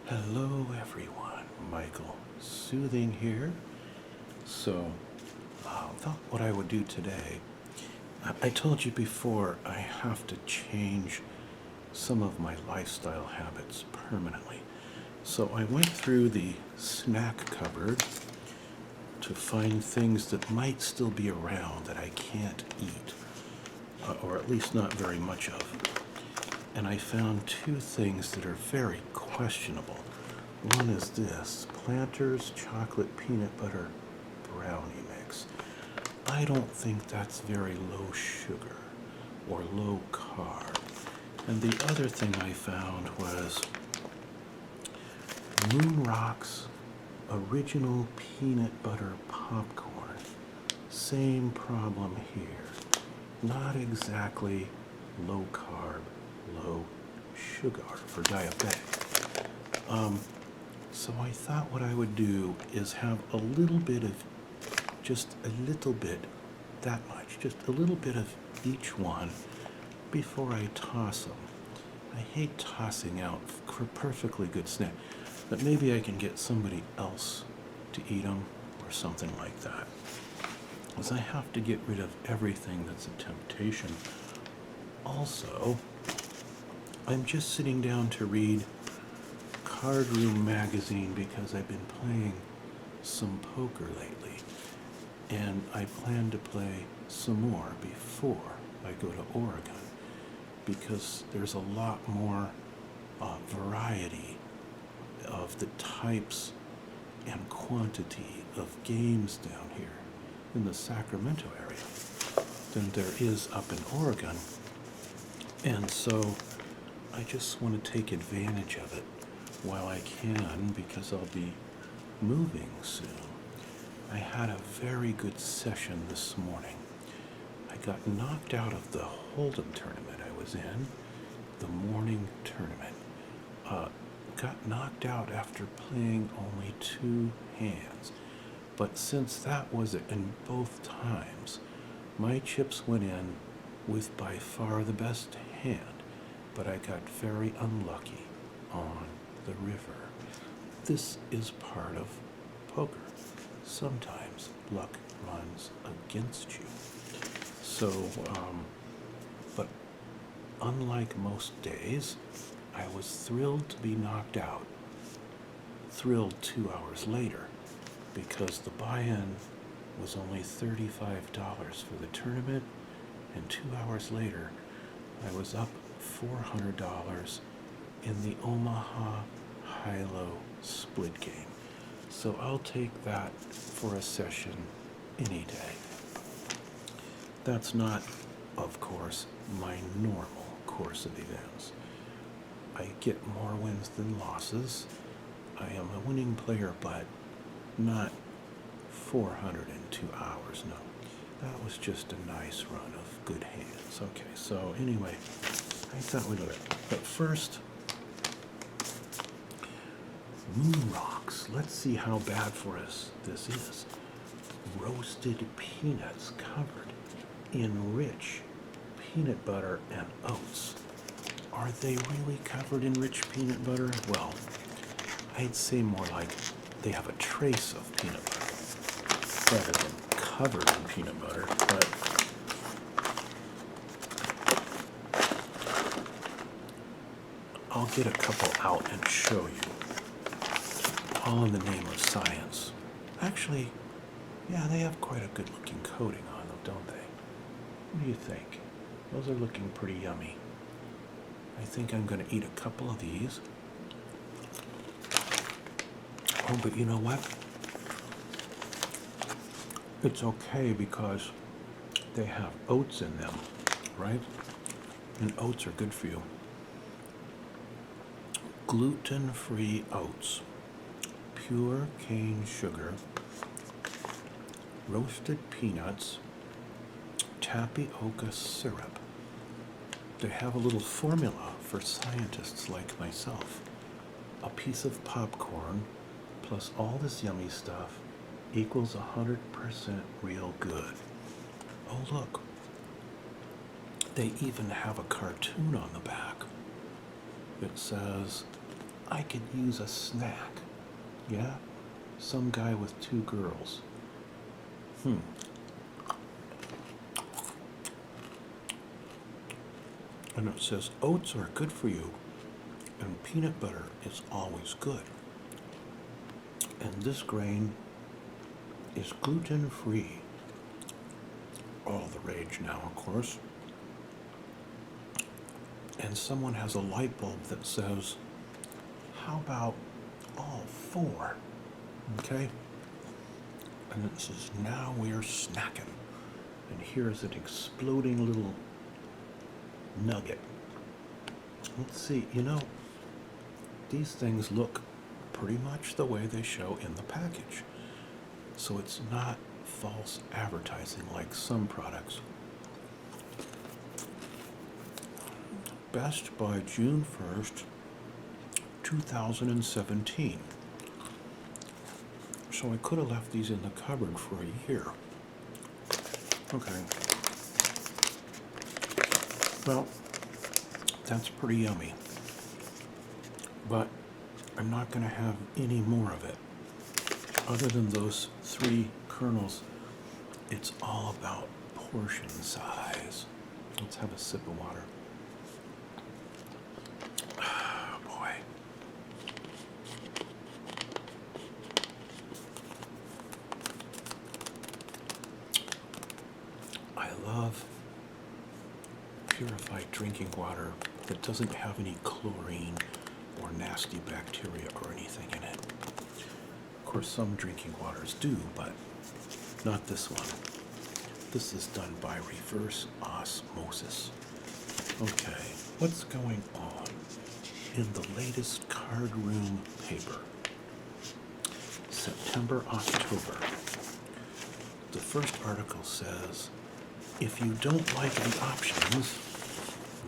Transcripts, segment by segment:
Hello everyone, Michael Soothing here. So, thought what I would do today. I told you before I have to change some of my lifestyle habits permanently. So I went through the snack cupboard to find things that might still be around that I can't eat, or at least not very much of. And I found two things that are very questionable. One is this Planters chocolate peanut butter brownie mix. I don't think that's very low sugar or low carb. And the other thing I found was Moon Rocks original peanut butter popcorn. Same problem here. Not exactly low carb, low sugar for diabetic. So I thought what I would do is have a little bit of, just a little bit, that much, just a little bit of each one before I toss them. I hate tossing out perfectly good snack, but maybe I can get somebody else to eat them or something like that. Because I have to get rid of everything that's a temptation. Also, I'm just sitting down to read Card Room magazine because I've been playing some poker lately, and I plan to play some more before I go to Oregon because there's a lot more variety of the types and quantity of games down here in the Sacramento area than there is up in Oregon. And so I just want to take advantage of it while I can because I'll be moving soon. I had a very good session this morning. I got knocked out of the Hold'em tournament I was in, the morning tournament. Got knocked out after playing only 2 hands. But since that was it, in both times, my chips went in with by far the best hand, but I got very unlucky on the river. This is part of poker. Sometimes luck runs against you. So, but unlike most days, I was thrilled to be knocked out. Thrilled 2 hours later because the buy-in was only $35 for the tournament, and 2 hours later, I was up $400 in the Omaha high-low split game. So I'll take that for a session any day. That's not, of course, my normal course of events. I get more wins than losses. I am a winning player, but not 402 hours, no. That was just a nice run of good hands. Okay, so anyway, I thought we'd do it. But first, Moon Rocks. Let's see how bad for us this is. Roasted peanuts covered in rich peanut butter and oats. Are they really covered in rich peanut butter? Well, I'd say more like they have a trace of peanut butter rather than covered in peanut butter, but I'll get a couple out and show you, all in the name of science. Actually, yeah, they have quite a good looking coating on them, don't they? What do you think? Those are looking pretty yummy. I think I'm going to eat a couple of these. Oh, but you know what? It's okay because they have oats in them, right? And oats are good for you. Gluten-free oats, pure cane sugar, roasted peanuts, tapioca syrup. They have a little formula for scientists like myself. A piece of popcorn plus all this yummy stuff equals 100% real good. Oh look, they even have a cartoon on the back. It says, I could use a snack. Yeah? Some guy with 2 girls. And it says oats are good for you, and peanut butter is always good. And this grain is gluten-free. All the rage now, of course. And someone has a light bulb that says, how about all 4? Okay? And it says, now we're snacking. And here's an exploding little nugget. Let's see, these things look pretty much the way they show in the package. So it's not false advertising like some products. Best by June 1st, 2017. So I could have left these in the cupboard for a year. Okay. Well, that's pretty yummy. But I'm not going to have any more of it. Other than those 3 kernels, it's all about portion size. Let's have a sip of water. Oh, boy. I love purified drinking water that doesn't have any chlorine or nasty bacteria or anything in it. Of course, some drinking waters do, but not this one. This is done by reverse osmosis. Okay, what's going on in the latest card room paper? September, October. The first article says, if you don't like the options,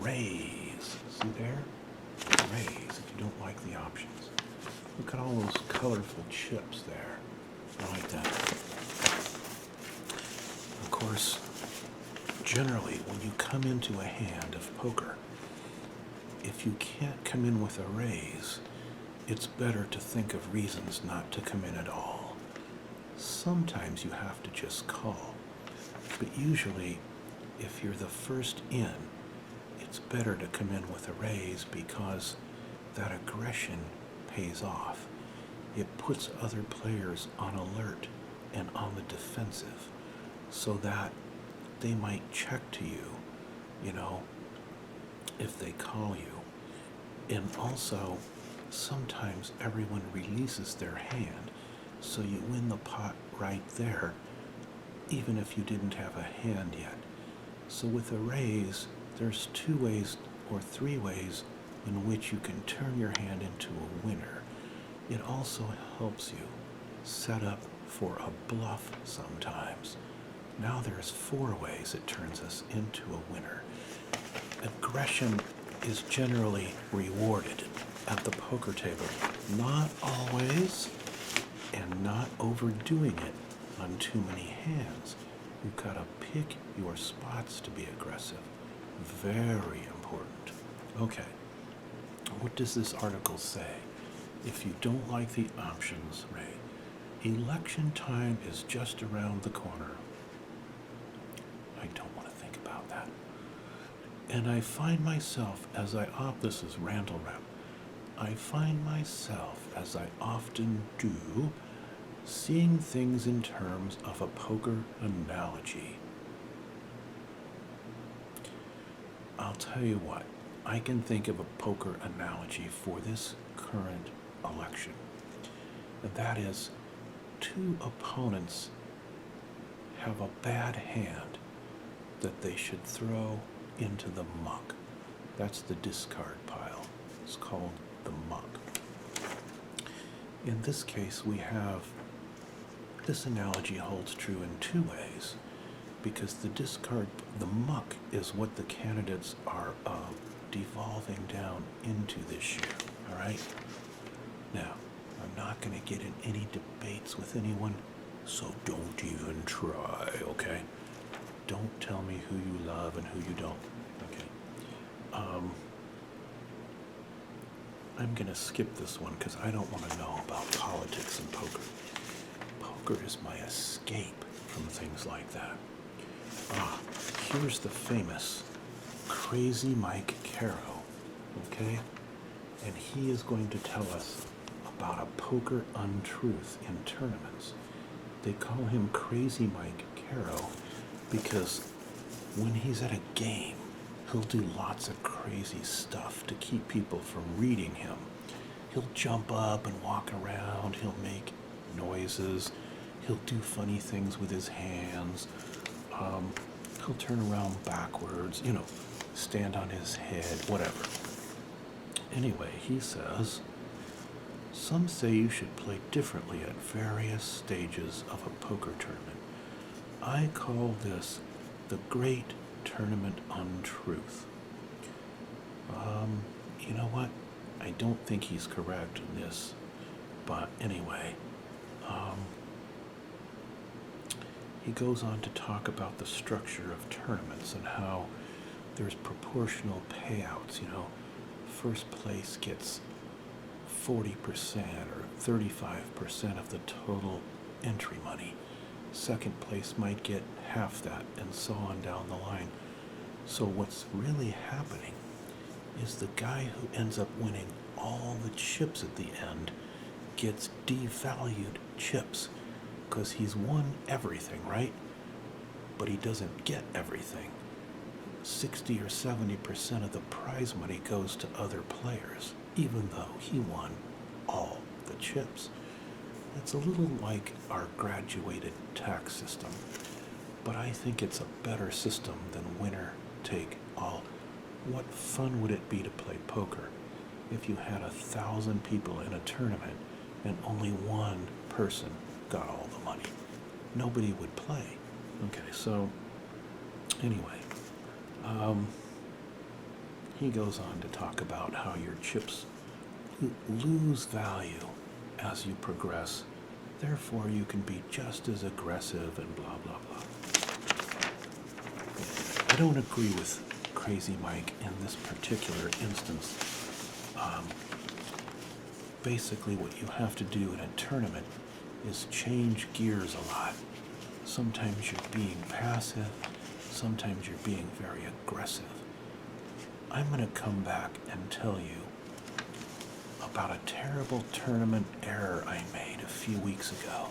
raise. See there? Raise if you don't like the options. Look at all those colorful chips there. I like that. Of course, generally, when you come into a hand of poker, if you can't come in with a raise, it's better to think of reasons not to come in at all. Sometimes you have to just call. But usually, if you're the first in, it's better to come in with a raise because that aggression pays off. It puts other players on alert and on the defensive so that they might check to you, if they call you. And also, sometimes everyone releases their hand, so you win the pot right there, even if you didn't have a hand yet. So with a raise, there's 2 ways or 3 ways in which you can turn your hand into a winner. It also helps you set up for a bluff sometimes. Now there's 4 ways it turns us into a winner. Aggression is generally rewarded at the poker table. Not always, and not overdoing it on too many hands. You've got to pick your spots to be aggressive. Very important. Okay, what does this article say? If you don't like the options, Ray, election time is just around the corner. I don't want to think about that. And I find myself this is Randall Rep, I find myself, as I often do, seeing things in terms of a poker analogy. I'll tell you what, I can think of a poker analogy for this current election. And that is, 2 opponents have a bad hand that they should throw into the muck. That's the discard pile. It's called the muck. In this case, this analogy holds true in 2 ways, because the muck is what the candidates are devolving down into this year, all right? Now, I'm not going to get in any debates with anyone, so don't even try, okay? Don't tell me who you love and who you don't, okay? I'm going to skip this one because I don't want to know about politics and poker. Poker is my escape from things like that. Here's the famous Crazy Mike Caro, okay? And he is going to tell us about a poker untruth in tournaments. They call him Crazy Mike Caro because when he's at a game, he'll do lots of crazy stuff to keep people from reading him. He'll jump up and walk around, he'll make noises, he'll do funny things with his hands, he'll turn around backwards, stand on his head, whatever. Anyway, he says, some say you should play differently at various stages of a poker tournament. I call this the great tournament untruth. You know what? I don't think he's correct in this, but anyway, he goes on to talk about the structure of tournaments and how there's proportional payouts. First place gets 40% or 35% of the total entry money. Second place might get half that, and so on down the line. So what's really happening is the guy who ends up winning all the chips at the end gets devalued chips because he's won everything, right? But he doesn't get everything. 60 or 70% of the prize money goes to other players, even though he won all the chips. It's a little like our graduated tax system, but I think it's a better system than winner take all. What fun would it be to play poker if you had 1,000 people in a tournament and only one person got all the money? Nobody would play. Okay, so anyway, he goes on to talk about how your chips lose value as you progress. Therefore, you can be just as aggressive and blah, blah, blah. I don't agree with Crazy Mike in this particular instance. Basically, what you have to do in a tournament is change gears a lot. Sometimes you're being passive, sometimes you're being very aggressive. I'm going to come back and tell you about a terrible tournament error I made a few weeks ago.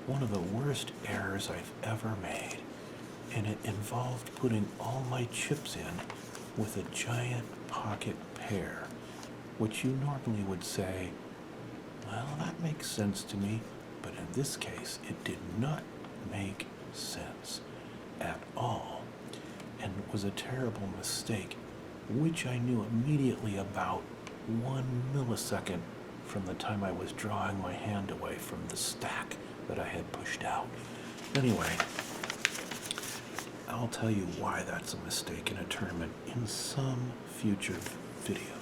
One of the worst errors I've ever made, and it involved putting all my chips in with a giant pocket pair, which you normally would say, well, that makes sense to me, but in this case, it did not make sense at all, and it was a terrible mistake, which I knew immediately about 1 millisecond from the time I was drawing my hand away from the stack that I had pushed out. Anyway, I'll tell you why that's a mistake in a tournament in some future video.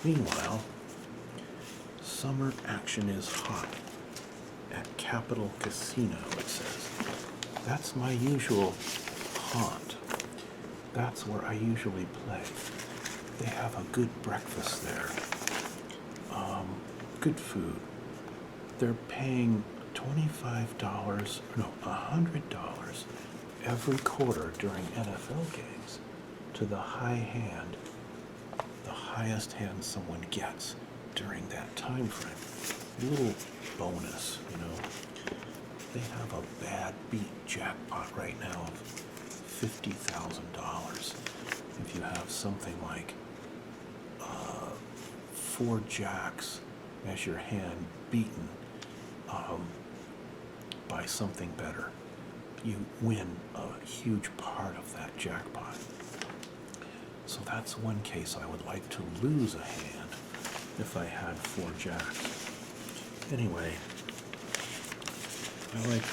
Meanwhile, summer action is hot at Capital Casino, it says. That's my usual haunt. That's where I usually play. They have a good breakfast there. Good food. They're paying $25, no, $100 every quarter during NFL games to the high hand, the highest hand someone gets during that time frame. A little bonus, They have a bad beat jackpot right now of $50,000. If you have something like 4 jacks as your hand beaten by something better, you win a huge part of that jackpot. So that's one case I would like to lose a hand if I had 4 jacks. Anyway, I like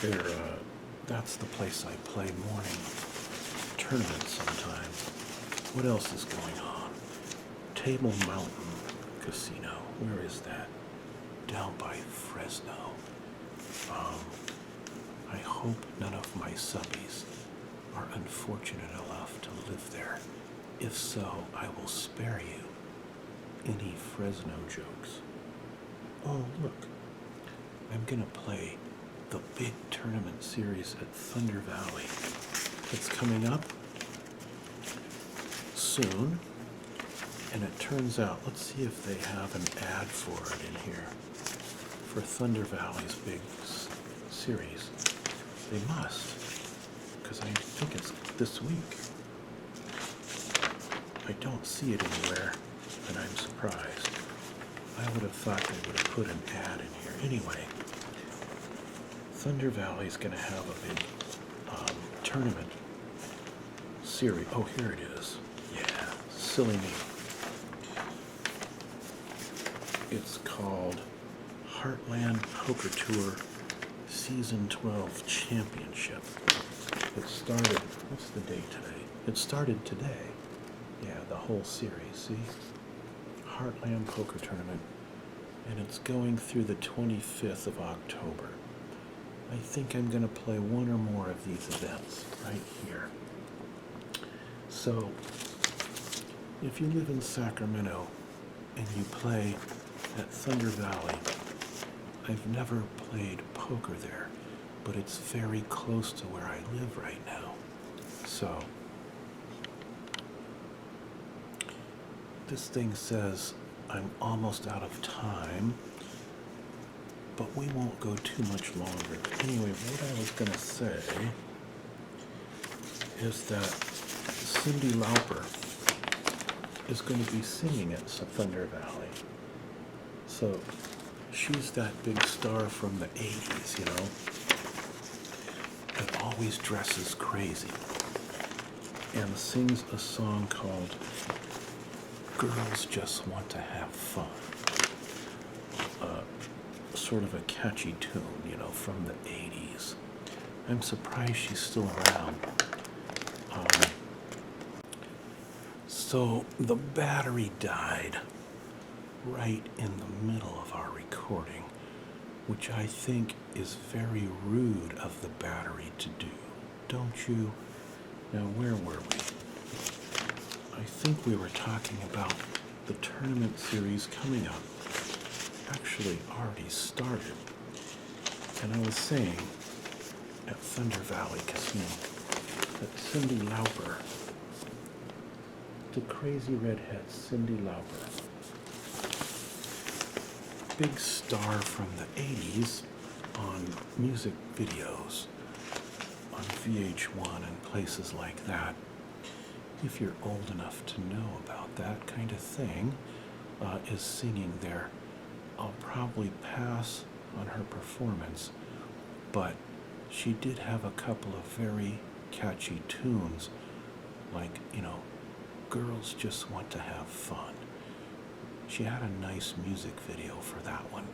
that's the place I play morning tournaments sometimes. What else is going on? Table Mountain Casino. Where is that? Down by Fresno. I hope none of my subbies are unfortunate enough to live there. If so, I will spare you any Fresno jokes. Oh, look. I'm going to play the big tournament series at Thunder Valley. It's coming up soon. And it turns out, let's see if they have an ad for it in here. For Thunder Valley's big series. They must, because I think it's this week. I don't see it anywhere, and I'm surprised. I would have thought they would have put an ad in here. Anyway, Thunder Valley's going to have a big tournament series. Oh, here it is. Yeah, silly me. It's called Heartland Poker Tour Season 12 Championship. It started, what's the date today? It started today. Yeah, the whole series, see? Heartland Poker Tournament. And it's going through the 25th of October. I think I'm going to play one or more of these events right here. So, if you live in Sacramento and you play at Thunder Valley, I've never played poker there, but it's very close to where I live right now. So, this thing says I'm almost out of time, but we won't go too much longer. Anyway, what I was going to say is that Cyndi Lauper is going to be singing at Thunder Valley. So she's that big star from the 80s, you know, that always dresses crazy and sings a song called Girls Just Want to Have Fun. Sort of a catchy tune, you know, from the 80s. I'm surprised she's still around. So the battery died right in the middle of our recording, which I think is very rude of the battery to do, don't you? Now, where were we? I think we were talking about the tournament series coming up. Actually already started. And I was saying at Thunder Valley Casino that Cyndi Lauper, the crazy redhead Cyndi Lauper, big star from the 80s on music videos on VH1 and places like that. If you're old enough to know about that kind of thing, is singing there. I'll probably pass on her performance, but she did have a couple of very catchy tunes, like, you know, Girls Just Want to Have Fun. She had a nice music video for that one,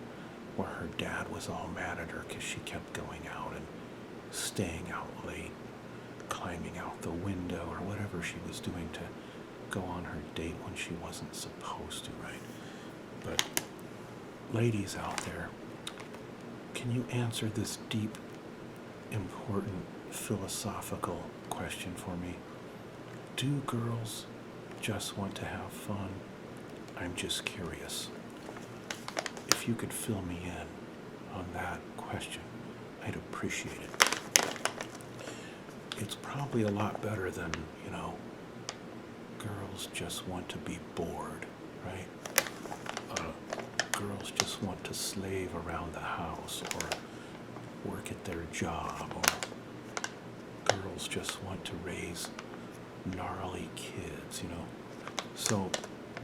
where her dad was all mad at her because she kept going out and staying out late, climbing out the window or whatever she was doing to go on her date when she wasn't supposed to, right? But ladies out there, can you answer this deep, important, philosophical question for me? Do girls just want to have fun? I'm just curious. If you could fill me in on that question, I'd appreciate it. It's probably a lot better than, you know, girls just want to be bored, right? Girls just want to slave around the house or work at their job, or girls just want to raise gnarly kids, you know. So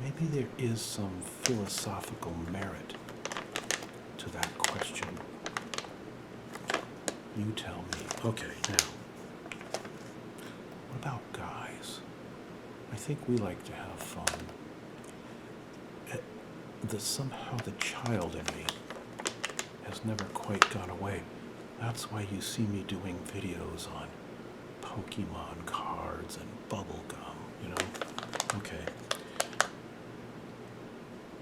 maybe there is some philosophical merit to that question. You tell me. Okay, now, what about guys? I think we like to have fun. Somehow the child in me has never quite gone away. That's why you see me doing videos on Pokemon cards and bubble gum, you know? Okay.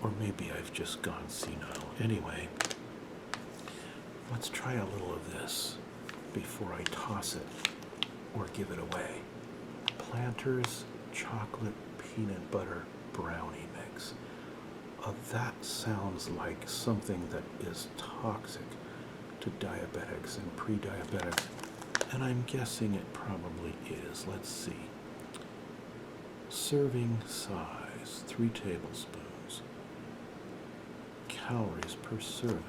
Or maybe I've just gone senile. Anyway, let's try a little of this before I toss it or give it away. Planters chocolate peanut butter brownie mix. That sounds like something that is toxic to diabetics and pre-diabetics, and I'm guessing it probably is. Let's see. Serving size, 3 tablespoons. Calories per serving,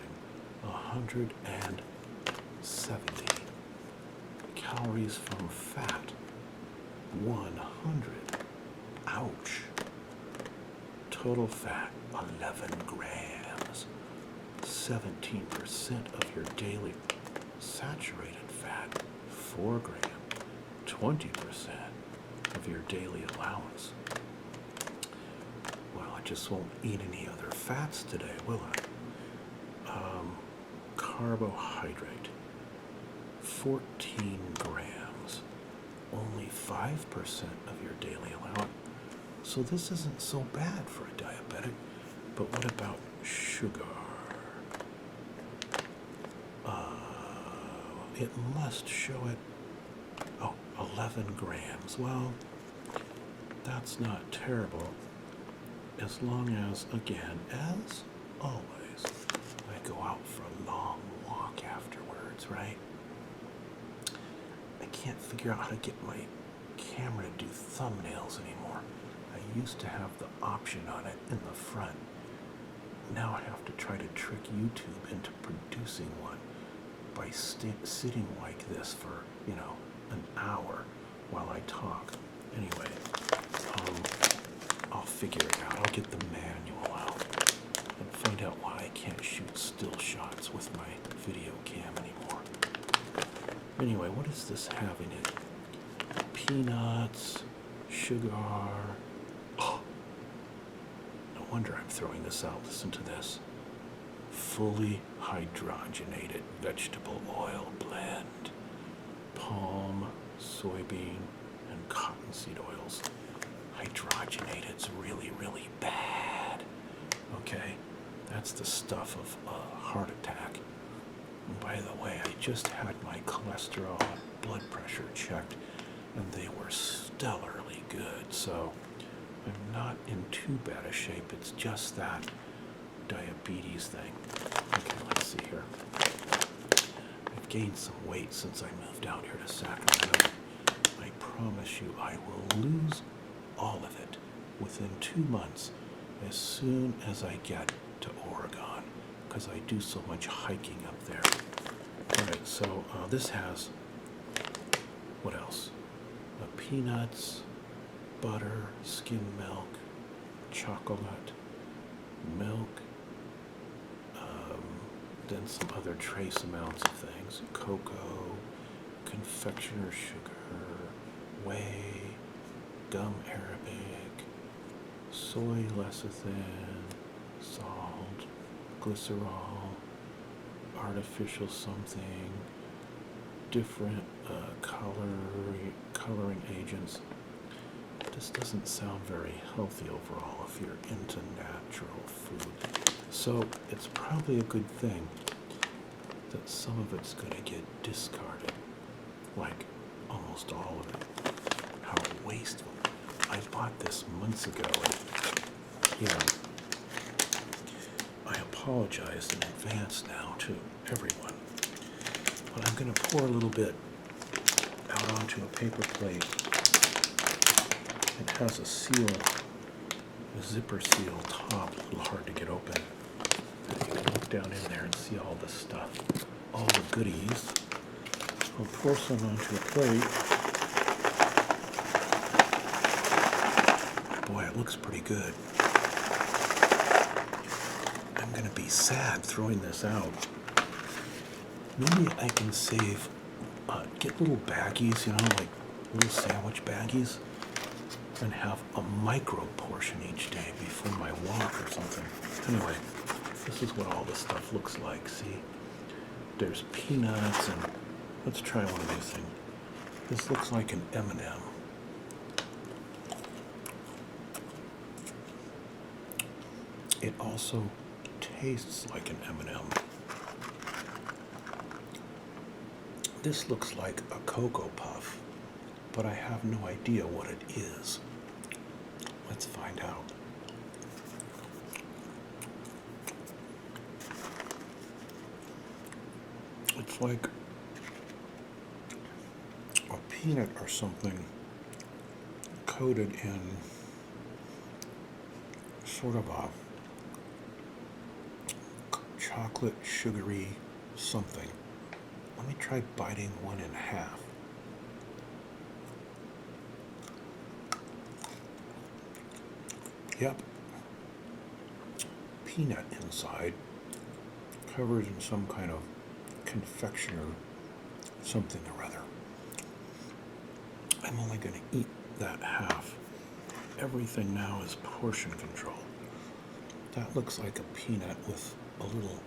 170. Calories from fat, 100. Ouch. Total fat, 11 grams. 17% of your daily saturated fat, 4 grams. 20% of your daily allowance. Well, I just won't eat any other fats today, will I? Carbohydrate, 14 grams. Only 5% of your daily allowance. So this isn't so bad for a diabetic. But what about sugar? It must show it. Oh, 11 grams. Well, that's not terrible. As long as, again, as always, I go out for a long walk afterwards, right? I can't figure out how to get my camera to do thumbnails anymore. I used to have the option on it in the front. Now I have to try to trick YouTube into producing one by sitting like this for, an hour while I talk. Anyway, I'll figure it out. I'll get the manual out and find out why I can't shoot still shots with my video cam anymore. Anyway, what does this have in it? Peanuts, sugar. Oh, no wonder I'm throwing this out. Listen to this. Fully hydrogenated vegetable oil blend. Palm, soybean, and cottonseed oils. Hydrogenated's really, really bad. Okay? That's the stuff of a heart attack. And by the way, I just had my cholesterol and blood pressure checked, and they were stellarly good. So I'm not in too bad a shape. It's just that diabetes thing. Okay, let's see here. I've gained some weight since I moved out here to Sacramento. I promise you I will lose all of it within 2 months as soon as I get to Oregon, because I do so much hiking up there. Alright, so this has, what else? Peanuts, butter, skim milk, chocolate, milk, then some other trace amounts of things, cocoa, confectioner sugar, whey, gum arabic, soy lecithin, salt, glycerol, artificial something, different coloring agents. This doesn't sound very healthy overall if you're into natural food. So it's probably a good thing that some of it's going to get discarded, like almost all of it. How wasteful. I bought this months ago, and, I apologize in advance now to everyone, but I'm going to pour a little bit out onto a paper plate. It has a seal, a zipper seal top, a little hard to get open. You can look down in there and see all the stuff, all the goodies. I'll pour some onto a plate. Boy, it looks pretty good. I'm going to be sad throwing this out. Maybe I can save, get little baggies, like little sandwich baggies, and have a micro portion each day before my walk or something. Anyway, this is what all this stuff looks like. See, there's peanuts, and let's try one of these things. This looks like an M&M. It also tastes like an M&M. This looks like a Cocoa Puff, but I have no idea what it is. Let's find out. It's like a peanut or something coated in sort of a chocolate sugary something. Let me try biting one in half. Yep. Peanut inside, covered in some kind of confectioner something or other. I'm only going to eat that half. Everything now is portion control. That looks like a peanut with a little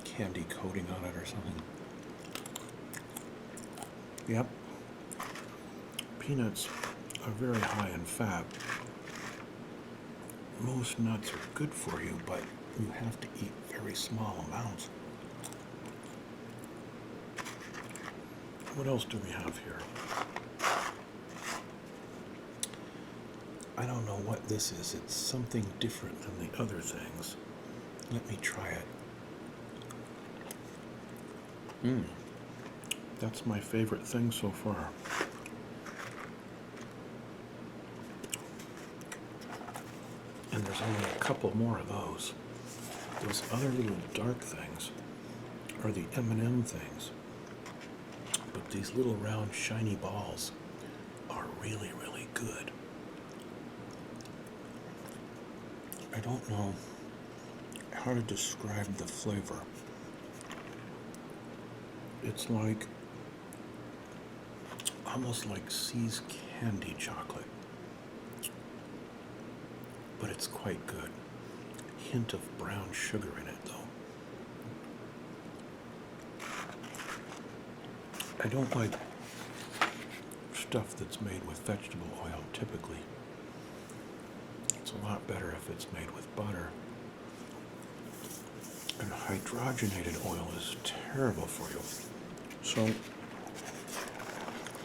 candy coating on it or something. Yep. Peanuts are very high in fat. Most nuts are good for you, but you have to eat very small amounts. What else do we have here? I don't know what this is. It's something different than the other things. Let me try it. That's my favorite thing so far. And there's only a couple more of those. Those other little dark things are the M&M things. But these little round shiny balls are really, really good. I don't know how to describe the flavor. It's like, almost like See's candy chocolate. But it's quite good. Hint of brown sugar in it, though. I don't like stuff that's made with vegetable oil, typically. It's a lot better if it's made with butter. And hydrogenated oil is terrible for you. So,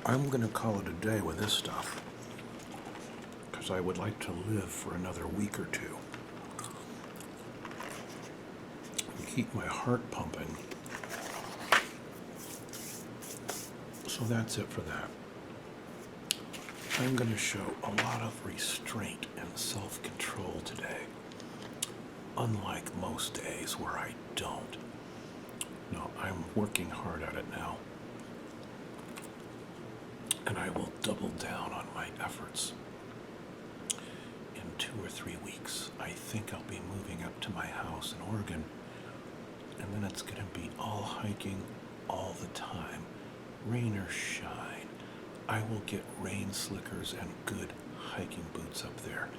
I'm going to call it a day with this stuff, because I would like to live for another week or two. And keep my heart pumping. So that's it for that. I'm going to show a lot of restraint and self-control today, unlike most days where I don't. No, I'm working hard at it now, and I will double down on my efforts. In 2 or 3 weeks, I think I'll be moving up to my house in Oregon, and then it's going to be all hiking all the time, rain or shine. I will get rain slickers and good hiking boots up there,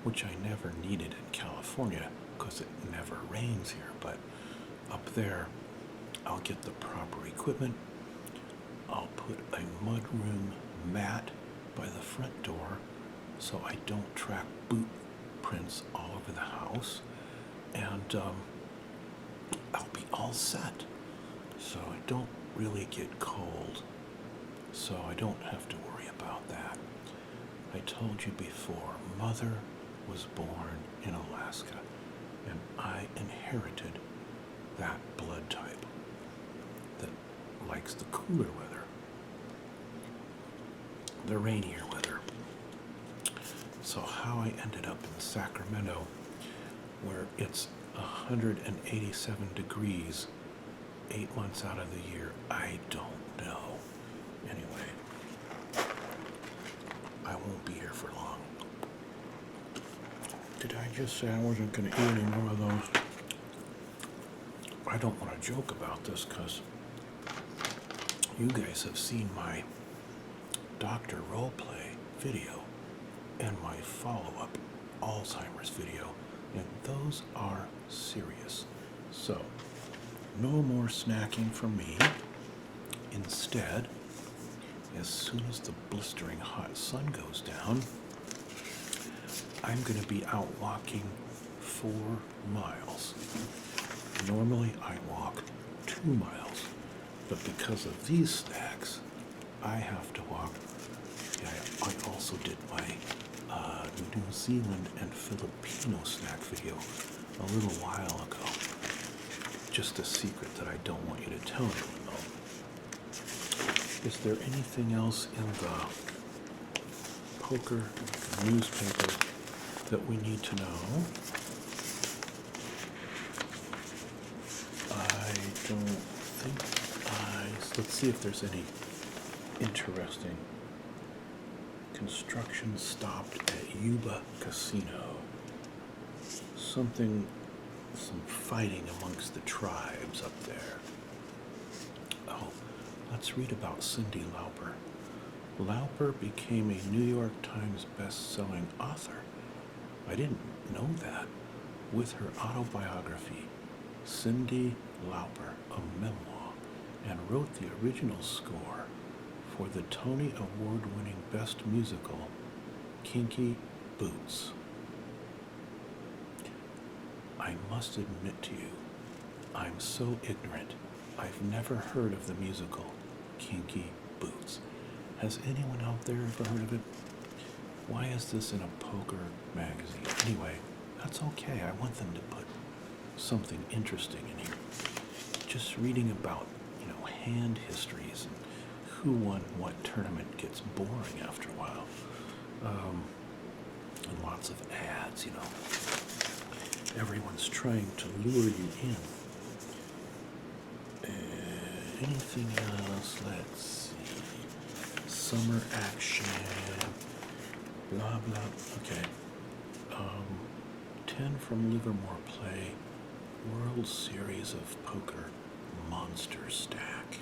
which I never needed in California because it never rains here. But up there, I'll get the proper equipment. I'll put a mudroom mat by the front door so I don't track boot prints all over the house. And I'll be all set. So I don't really get cold. So I don't have to worry about that. I told you before, Mother was born in Alaska, and I inherited that blood type that likes the cooler weather, the rainier weather. So how I ended up in Sacramento, where it's 187 degrees 8 months out of the year, I don't know. Anyway, I won't be here for long. Did I just say I wasn't going to eat any more of those? I don't want to joke about this because you guys have seen my doctor roleplay video and my follow-up Alzheimer's video, and those are serious. So, no more snacking from me. Instead, as soon as the blistering hot sun goes down, I'm going to be out walking 4 miles. Normally I walk 2 miles, but because of these snacks, I have to walk. Yeah, I also did my New Zealand and Filipino snack video a little while ago. just a secret that I don't want you to tell anyone, though. Is there anything else in the poker newspaper that we need to know? I don't think let's see if there's any interesting. Construction stopped at Yuba Casino. Some fighting amongst the tribes up there. Oh, let's read about Cyndi Lauper. Lauper became a New York Times best-selling author. I didn't know that. With her autobiography, Cyndi Lauper, a memoir, and wrote the original score for the Tony Award-winning Best Musical, Kinky Boots. I must admit to you, I'm so ignorant. I've never heard of the musical, Kinky Boots. Has anyone out there ever heard of it? Why is this in a poker magazine? Anyway, that's okay. I want them to put something interesting in here. Just reading about, hand histories and who won what tournament gets boring after a while. And lots of ads, Everyone's trying to lure you in. Anything else? Let's see. Summer action. Blah, blah. Okay. 10 from Livermore Play. World Series of Poker Monster Stack.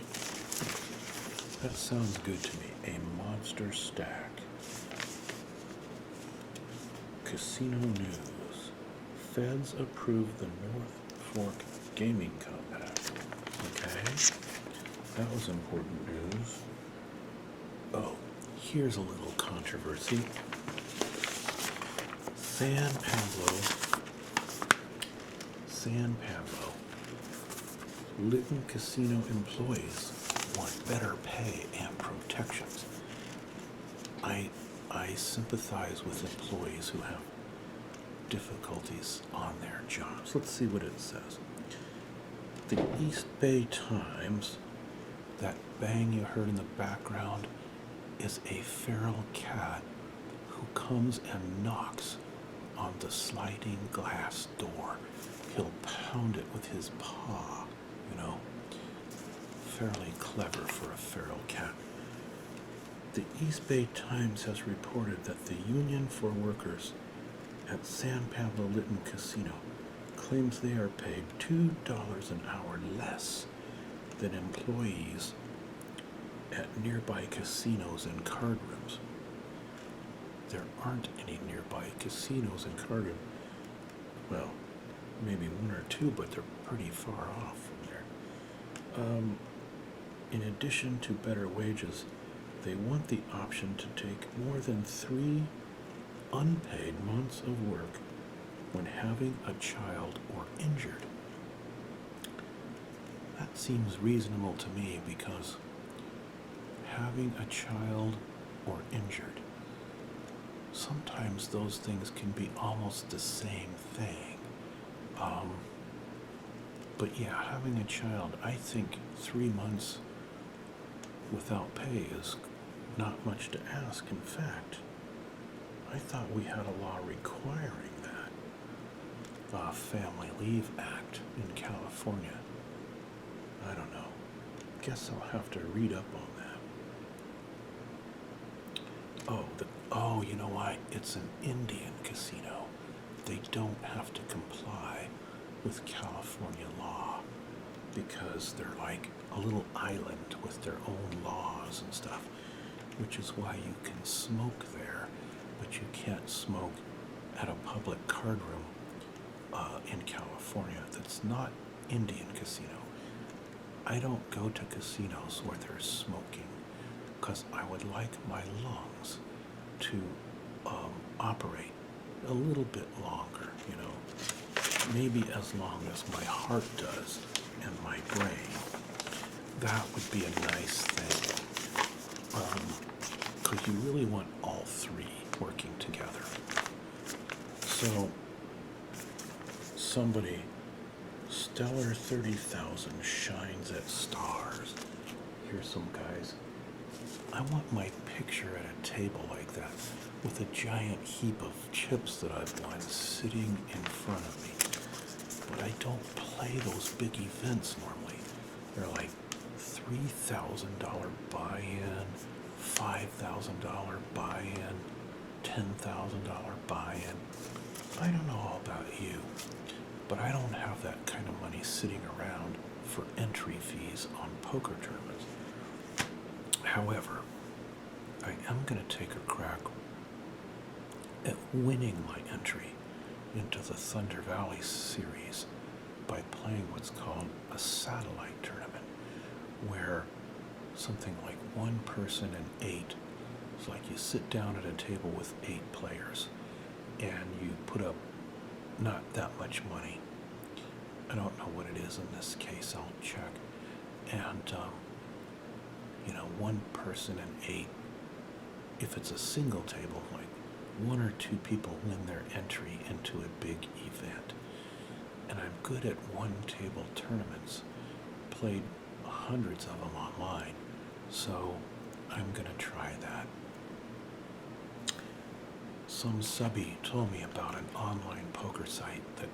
That sounds good to me. A monster stack. Casino news. Feds approve the North Fork Gaming Compact. Okay. That was important news. Oh, here's a little controversy. San Pablo. Lytton Casino employees want better pay and protections. I sympathize with employees who have difficulties on their jobs. Let's see what it says. The East Bay Times, that bang you heard in the background, is a feral cat who comes and knocks on the sliding glass door. He'll pound it with his paw, Fairly clever for a feral cat. The East Bay Times has reported that the Union for Workers at San Pablo Lytton Casino claims they are paid $2 an hour less than employees at nearby casinos and card rooms. There aren't any nearby casinos and card rooms. Well, maybe one or two, but they're pretty far off from there. In addition to better wages, they want the option to take more than 3 unpaid months of work when having a child or injured. That seems reasonable to me because having a child or injured, sometimes those things can be almost the same thing. But yeah, having a child, I think 3 months without pay is not much to ask. In fact, I thought we had a law requiring that. Family Leave Act in California. I don't know. Guess I'll have to read up on that. Oh, you know what? It's an Indian casino. They don't have to comply with California law because they're like a little island with their own laws and stuff, which is why you can smoke there, but you can't smoke at a public card room in California that's not Indian casino. I don't go to casinos where there's smoking because I would like my lungs to operate a little bit longer, maybe as long as my heart does and my brain. That would be a nice thing, because you really want all 3 working together. So somebody stellar 30,000 shines at stars. Here's some guys. I want my picture at a table like that with a giant heap of chips that I've won sitting in front of me. But I don't play those big events normally. They're like $3,000 buy-in, $5,000 buy-in, $10,000 buy-in. I don't know all about you, but I don't have that kind of money sitting around for entry fees on poker tournaments. However, I am going to take a crack at winning my entry into the Thunder Valley series by playing what's called a satellite tournament, where something like one person and eight, it's like you sit down at a table with 8 players and you put up not that much money. I don't know what it is in this case, I'll check. And, one person and 8, if it's a single table, like 1 or 2 people win their entry into a big event. And I'm good at one-table tournaments, played hundreds of them online, so I'm going to try that. Some subby told me about an online poker site that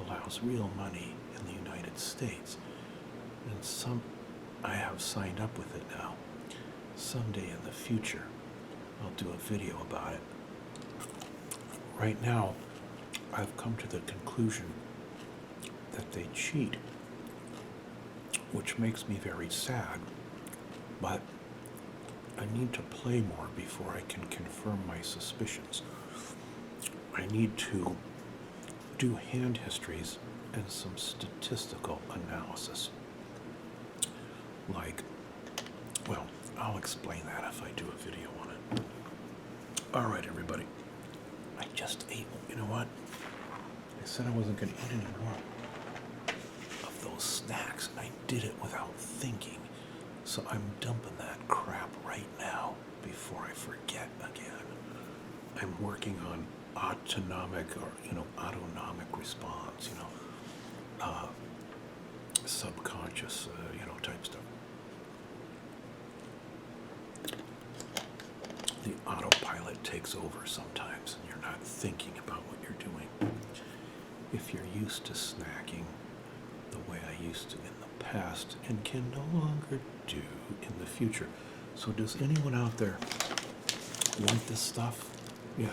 allows real money in the United States, and I have signed up with it now. Someday in the future, I'll do a video about it. Right now, I've come to the conclusion that they cheat, which makes me very sad, but I need to play more before I can confirm my suspicions. I need to do hand histories and some statistical analysis. I'll explain that if I do a video on it. All right, everybody. I just ate, you know what? I said I wasn't going to eat any more of those snacks, and I did it without thinking. So I'm dumping that crap right now before I forget again. I'm working on autonomic response, subconscious, type stuff. The autopilot takes over sometimes, and you're not thinking about what you're doing. If you're used to snacking the way I used to in the past and can no longer do in the future. So does anyone out there want this stuff? Yeah.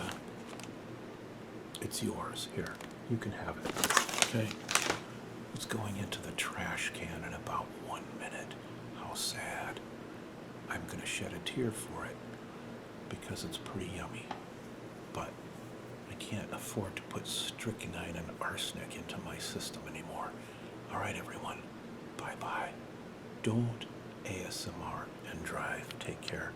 It's yours. Here, you can have it. Okay? It's going into the trash can in about 1 minute. How sad. I'm going to shed a tear for it because it's pretty yummy. But I can't afford to put strychnine and arsenic into my system anymore. All right, everyone. Bye-bye. Don't ASMR and drive. Take care.